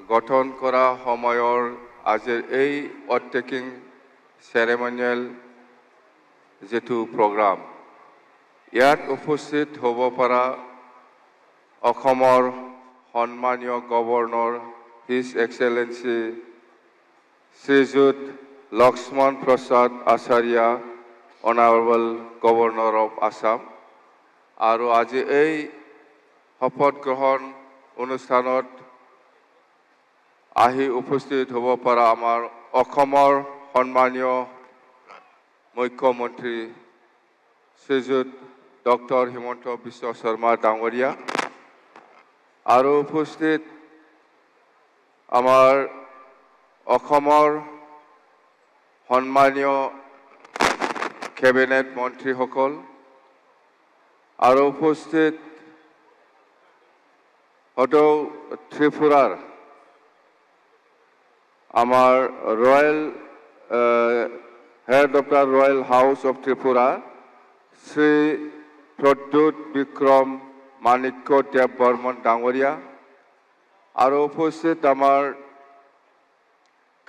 গঠন কৰা সময়ৰ আজিৰ এই অটেকিং চেৰেমনিয়েল যেটো প্ৰগ্ৰাম ইয়াত উপস্থিত হ'ব পৰা অসমৰ সন্মানীয় governor his excellency Shrijut Lakshman Prasad Acharya honourable governor of Assam আৰু আজি এই শপত গ্ৰহণ অনুষ্ঠানত আহি উপস্থিত হ'ব পৰা আমাৰ অসমৰ সন্মানীয় মুখ্যমন্ত্ৰী শ্ৰীযুত ডক্টৰ হিমন্ত বিশ্ব শৰ্মা ডাঙৰীয়া আৰু উপস্থিত আমাৰ অসমৰ সন্মানীয় কেবিনেট মন্ত্ৰীসকল আৰু উপস্থিত সদৌ ত্ৰিপুৰাৰ আমাৰ royal head of the royal house of Tripura Shri Pradyot Bikram Manikya Deb Barman ডাঙৰিয়া আৰ উপস্থিত আমাৰ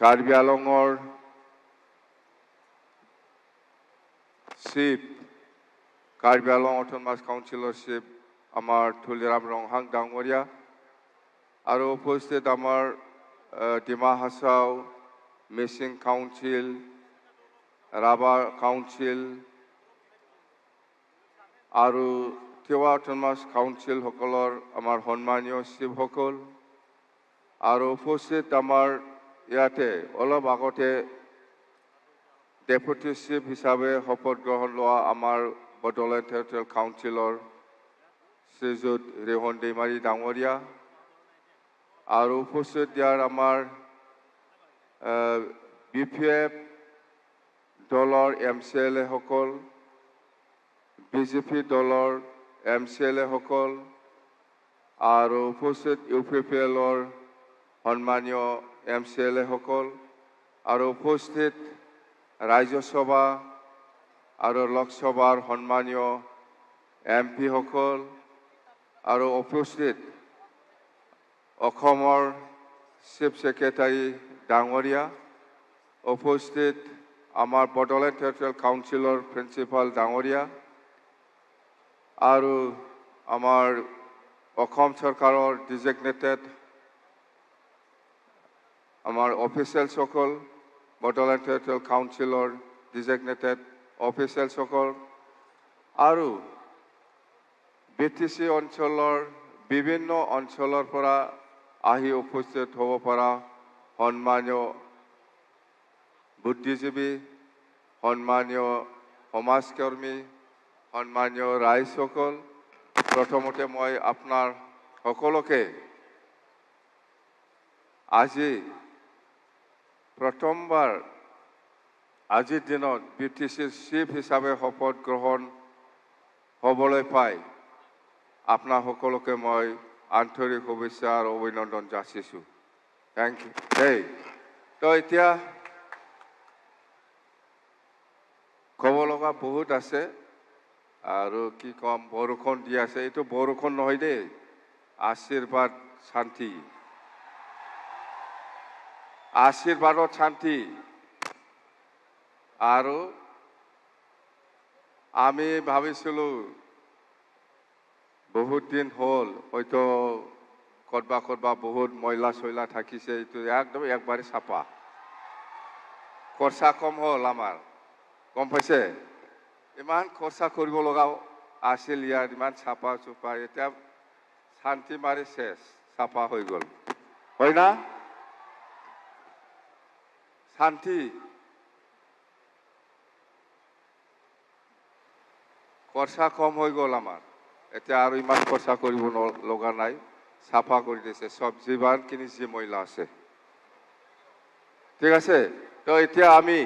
কাৰ্বি আংলঙৰ চিফ কাৰ্বি আংলং অটোনমাস কাউন্সিলৰ চিফ আমাৰ তুলিৰাম ৰংহাং ডাঙৰীয়া আৰু উপস্থিত আমাৰ ডিমা হাছাও মিচিং কাউন্সিল ৰাভা কাউন্সিল আৰু তিৱা অটোনমাস কাউন্সিলসকলৰ আমাৰ সন্মানীয় চিফসকল আৰু উপস্থিত আমাৰ ইয়াতে অলপ আগতে ডেপুটি চিফ হিচাপে শপত গ্ৰহণ লোৱা আমাৰ বড়োলেণ্ড টেৰিটৰিয়েল কাউন্সিলৰ শ্ৰীযুত ৰেহন दैमारी ডাঙৰীয়া আৰু উপস্থিত ইয়াৰ আমাৰ BPF দলৰ MCLA সকল BJP দলৰ MCLA সকল আৰু উপস্থিত UPPLৰ সন্মানীয় MCLA সকল আৰু উপস্থিত ৰাজ্যসভা আৰু লোকসভাৰ সন্মানীয় MP সকল আৰু উপস্থিত অসমৰ চিফ সেক্ৰেটাৰী ডাঙৰীয়া উপস্থিত আমাৰ বড়োলেণ্ড টেৰিটৰিয়েল কাউন্সিলৰ প্ৰিন্সিপাল ডাঙৰীয়া আৰু আমাৰ অসম চৰকাৰৰ ডিজিগনেটেড আমাৰ অফিচিয়েলসকল বড়োলেণ্ড টেৰিটৰিয়েল কাউন্সিলৰ ডিজিগনেটেড অফিচিয়েলসকল আৰু BTC অঞ্চলৰ বিভিন্ন অঞ্চলৰ পৰা আহি উপস্থিত হ'ব পৰা সন্মানীয় বুদ্ধিজীৱী সন্মানীয় সমাজকৰ্মী সন্মানীয় ৰাইজসকল প্ৰথমতে মই আপোনাৰ সকলোকে আজি প্ৰথমবাৰ আজিৰ দিনত BTCৰ চিফ হিচাপে শপত গ্ৰহণ হ'বলৈ পাই আপোনাৰ সকলোকে মই আন্তৰিক শুভেচ্ছা আৰু অভিনন্দন যাচিছোঁ থেংক ইউ তো এতিয়া ক'ব লগা বহুত আছে আৰু কি কম বৰষুণ দি আছে এইটো বৰষুণ নহয় দেই আশীৰ্বাদ শান্তি আশীৰ্বাদত শান্তি আৰু আমি ভাবিছিলোঁ বহুত দিন হ'ল হয়তো ক'ৰবাত বহুত ময়লা চয়লা থাকিছে এইটো একদম একবাৰে চাফা খৰচা কম হ'ল আমাৰ গম পাইছে ইমান খৰচা কৰিব লগা আছিল ইয়াত ইমান চাফা চুফা এতিয়া শান্তি মাৰি শেষ চাফা হৈ গ'ল হয় না শান্তি খৰচা কম হৈ গ'ল আমাৰ এতিয়া আৰু ইমান খৰচা কৰিব লগা নাই চাফা কৰি দিছে চব যিমানখিনি যি ময়লা আছে ঠিক আছে তো এতিয়া আমি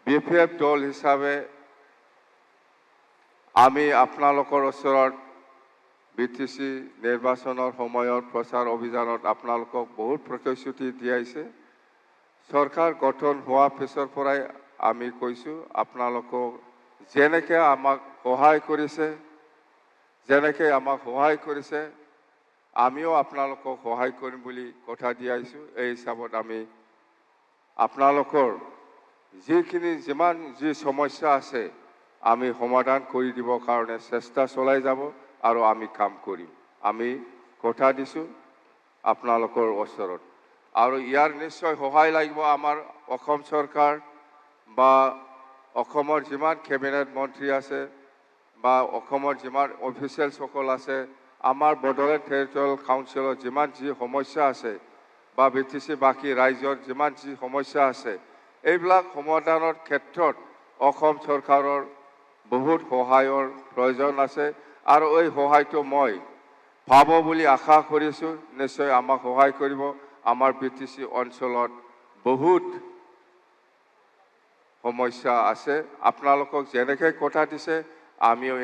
BPF দল হিচাপে আমি আপোনালোকৰ ওচৰত BTC নিৰ্বাচনৰ সময়ত প্ৰচাৰ অভিযানত আপোনালোকক বহুত প্ৰতিশ্ৰুতি দিয়াইছে চৰকাৰ গঠন হোৱা পিছৰ পৰাই আমি কৈছোঁ আপোনালোকক যেনেকৈ আমাক সহায় কৰিছে আমিও আপোনালোকক সহায় কৰিম বুলি কথা দি আহিছোঁ। এই হিচাপত আমি আপোনালোকৰ যিখিনি যিমান যি সমস্যা আছে আমি সমাধান কৰি দিবৰ কাৰণে চেষ্টা চলাই যাব আৰু আমি কাম কৰিম। আমি কথা দিছোঁ আপোনালোকৰ ওচৰত। আৰু ইয়াৰ নিশ্চয় সহায় লাগিব আমাৰ অসম চৰকাৰ বা অসমৰ যিমান কেবিনেট মন্ত্ৰী আছে বা অসমৰ যিমান অফিচিয়েলসকল আছে, আমাৰ বড়োলেণ্ড টেৰিটৰিয়েল কাউন্সিলৰ যিমান যি সমস্যা আছে বা BTC বাকী ৰাইজৰ যিমান যি সমস্যা আছে, এইবিলাক সমাধানৰ ক্ষেত্ৰত অসম চৰকাৰৰ বহুত সহায়ৰ প্ৰয়োজন আছে। আৰু এই সহায়টো মই পাব বুলি আশা কৰিছোঁ। নিশ্চয় আমাক সহায় কৰিব। আমাৰ BTC অঞ্চলত বহুত সমস্যা আছে। আপোনালোকক যেনেকৈ কথা দিছে আমিও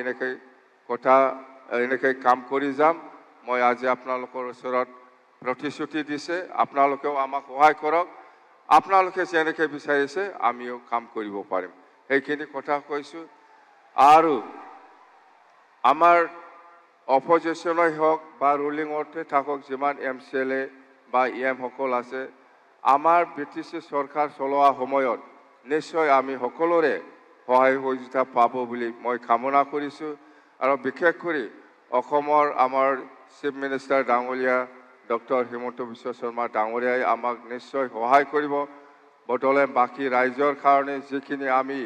এনেকৈ কাম কৰি যাম। মই আজি আপোনালোকৰ ওচৰত প্ৰতিশ্ৰুতি দিছে, আপোনালোকেও আমাক সহায় কৰক। আপোনালোকে যেনেকৈ বিচাৰিছে আমিও কাম কৰিব পাৰিম, সেইখিনি কথা কৈছোঁ। আৰু আমাৰ অপজিশ্যনেই হওক বা ৰুলিঙতে থাকক যিমান MCLA বা EM সকল আছে, আমাৰ BTC চৰকাৰ চলোৱা সময়ত নিশ্চয় আমি সকলোৰে সহায় সহযোগিতা পাব বুলি মই কামনা কৰিছোঁ। আৰু বিশেষ কৰি অসমৰ আমাৰ চিফ মিনিষ্টাৰ ডাঙৰীয়া ডক্টৰ হিমন্ত বিশ্ব শৰ্মা ডাঙৰীয়াই আমাক নিশ্চয় সহায় কৰিব। বড়োলেণ্ড বাকী ৰাইজৰ কাৰণে যিখিনি আমি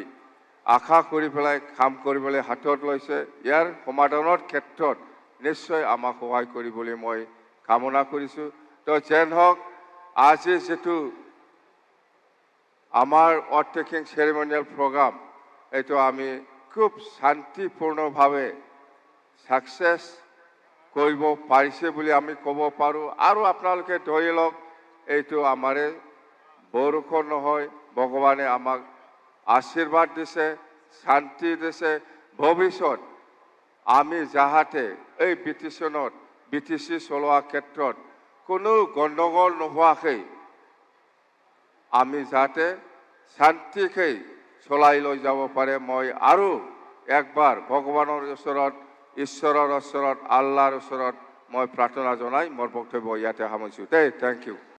আশা কৰি পেলাই কাম কৰিবলৈ হাতত লৈছে, ইয়াৰ সমাধানৰ ক্ষেত্ৰত নিশ্চয় আমাক সহায় কৰিবলৈ মই কামনা কৰিছোঁ। তো যেন হওক, আজি যিটো আমাৰ অথ টেকিং চেৰিমনিয়েল প্ৰগ্ৰাম, এইটো আমি খুব শান্তিপূৰ্ণভাৱে ছাকচেছ কৰিব পাৰিছে বুলি আমি ক'ব পাৰোঁ। আৰু আপোনালোকে ধৰি লওক, এইটো আমাৰে বৰষুণ নহয়, ভগৱানে আমাক আশীৰ্বাদ দিছে, শান্তি দিছে। ভৱিষ্যত আমি যাহাতে এই BTC চলোৱা ক্ষেত্ৰত কোনো গণ্ডগোল নোহোৱাকৈ আমি যাতে শান্তিকৈ চলাই লৈ যাব পাৰে, মই আৰু একবাৰ ভগৱানৰ ওচৰত, ঈশ্বৰৰ ওচৰত, আল্লাহৰ ওচৰত মই প্ৰাৰ্থনা জনাই মোৰ বক্তব্য ইয়াতে সামৰিছোঁ। Thank U.